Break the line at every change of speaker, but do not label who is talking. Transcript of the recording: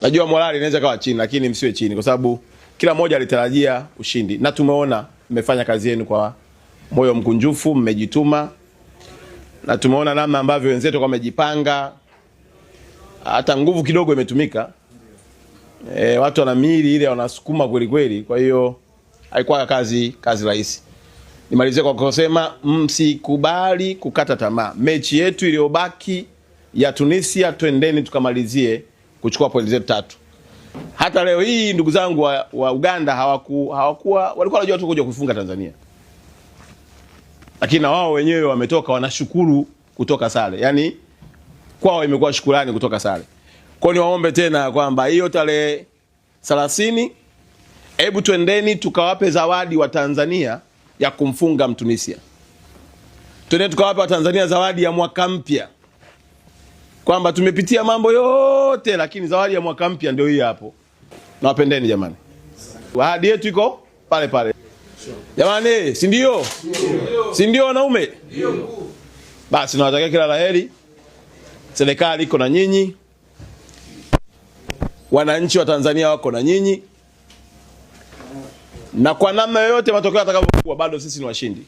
Najua morali inaweza kawa chini, lakini msiwe chini kwa sababu kila mmoja alitarajia ushindi na tumeona mmefanya kazi yenu kwa moyo mkunjufu, mmejituma na tumeona namna ambavyo wenzetu wamejipanga, hata nguvu kidogo imetumika. Watu wana mili ile wanasukuma kweli kweli, kwa hiyo haikuwa kazi rahisi. Nimalizie kwa kusema msikubali kukata tamaa. Mechi yetu iliyobaki ya Tunisia, twendeni tukamalizie kuchukua pointi zetu 3. Hata leo hii ndugu zangu wa Uganda walikuwa wanajua tu kuja kufunga Tanzania. Lakini na wao wenyewe wametoka wanashukuru kutoka sare. Yaani kwao imekuwa shukrani kutoka sare. Kwa hiyo niwaombe tena kwamba hiyo tarehe 30 hebu twendeni tukawape zawadi wa Tanzania ya kumfunga Mtunisia. Twendeni tukawape wa Tanzania zawadi ya mwaka mpya. Kwamba tumepitia mambo yote lakini zawadi ya mwaka mpya ndio hii hapo. Nawapendeni jamani. Ahadi yetu iko pale pale. Jamani, si ndio? Si ndio wanaume? Ndio. Basi nawatakia kila laheri. Serikali iko na nyinyi. Wananchi wa Tanzania wako na nyinyi. Na kwa namna yoyote matokeo yatakavyokuwa bado sisi ni washindi.